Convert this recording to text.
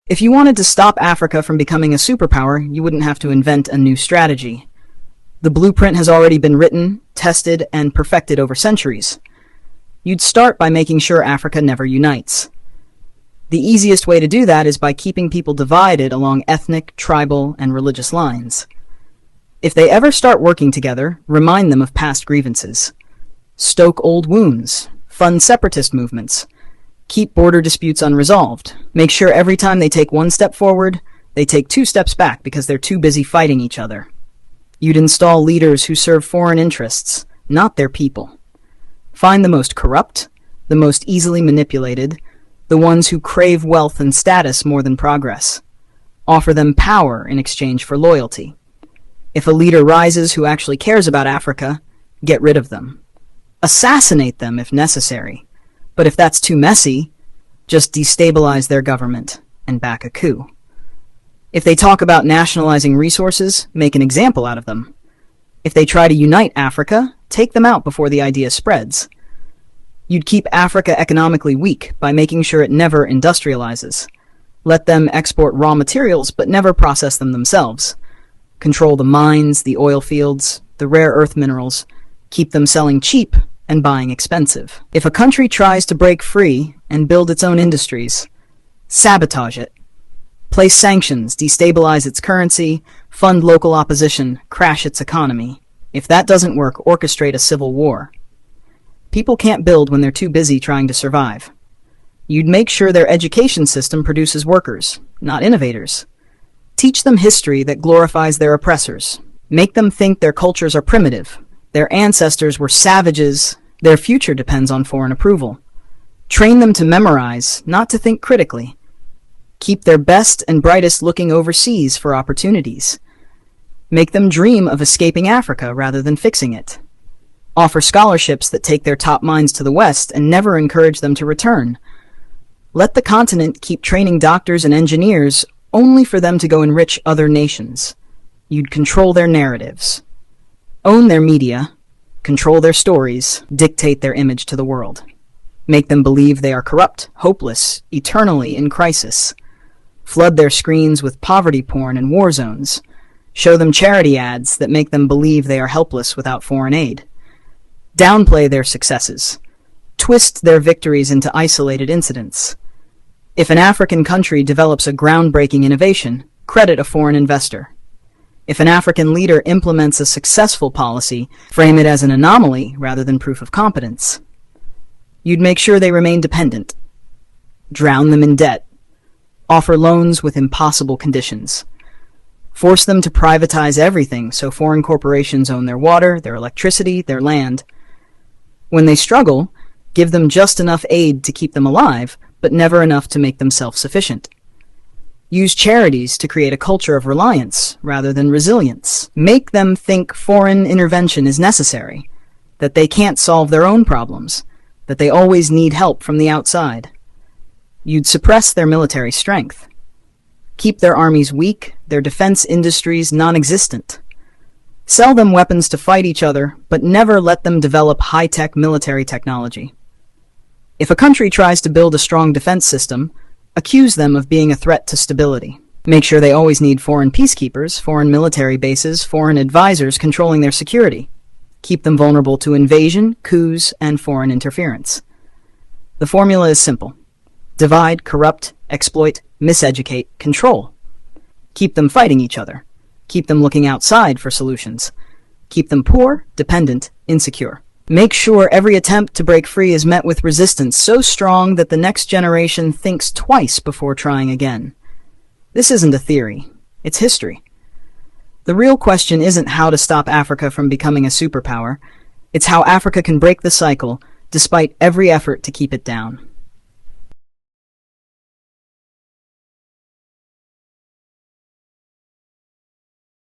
If you wanted to stop Africa from becoming a superpower, you wouldn't have to invent a new strategy. The blueprint has already been written, tested, and perfected over centuries. You'd start by making sure Africa never unites. The easiest way to do that is by keeping people divided along ethnic, tribal, and religious lines. If they ever start working together, remind them of past grievances. Stoke old wounds. Fund separatist movements. Keep border disputes unresolved. Make sure every time they take one step forward, they take 2 steps back because they're too busy fighting each other. You'd install leaders who serve foreign interests, not their people. Find the most corrupt, the most easily manipulated, the ones who crave wealth and status more than progress. Offer them power in exchange for loyalty. If a leader rises who actually cares about Africa, get rid of them. Assassinate them if necessary. But if that's too messy, just destabilize their government and back a coup. If they talk about nationalizing resources, make an example out of them. If they try to unite Africa, take them out before the idea spreads. You'd keep Africa economically weak by making sure it never industrializes. Let them export raw materials but never process them themselves. Control the mines, the oil fields, the rare earth minerals. Keep them selling cheap and buying expensive. If a country tries to break free and build its own industries, sabotage it. Place sanctions, destabilize its currency, fund local opposition, crash its economy. If that doesn't work, orchestrate a civil war. People can't build when they're too busy trying to survive. You'd make sure their education system produces workers, not innovators. Teach them history that glorifies their oppressors. Make them think their cultures are primitive. Their ancestors were savages. Their future depends on foreign approval. Train them to memorize, not to think critically. Keep their best and brightest looking overseas for opportunities. Make them dream of escaping Africa rather than fixing it. Offer scholarships that take their top minds to the West and never encourage them to return. Let the continent keep training doctors and engineers only for them to go enrich other nations. You'd control their narratives. Own their media, control their stories, dictate their image to the world. Make them believe they are corrupt, hopeless, eternally in crisis. Flood their screens with poverty porn and war zones. Show them charity ads that make them believe they are helpless without foreign aid. Downplay their successes. Twist their victories into isolated incidents. If an African country develops a groundbreaking innovation, credit a foreign investor. If an African leader implements a successful policy, frame it as an anomaly rather than proof of competence. You'd make sure they remain dependent. Drown them in debt. Offer loans with impossible conditions. Force them to privatize everything so foreign corporations own their water, their electricity, their land. When they struggle, give them just enough aid to keep them alive, but never enough to make them self-sufficient. Use charities to create a culture of reliance rather than resilience. Make them think foreign intervention is necessary, that they can't solve their own problems, that they always need help from the outside. You'd suppress their military strength. Keep their armies weak, their defense industries non-existent. Sell them weapons to fight each other, but never let them develop high-tech military technology. If a country tries to build a strong defense system, accuse them of being a threat to stability. Make sure they always need foreign peacekeepers, foreign military bases, foreign advisors controlling their security. Keep them vulnerable to invasion, coups, and foreign interference. The formula is simple. Divide, corrupt, exploit, miseducate, control. Keep them fighting each other. Keep them looking outside for solutions. Keep them poor, dependent, insecure. Make sure every attempt to break free is met with resistance so strong that the next generation thinks twice before trying again. This isn't a theory. It's history. The real question isn't how to stop Africa from becoming a superpower. It's how Africa can break the cycle despite every effort to keep it down.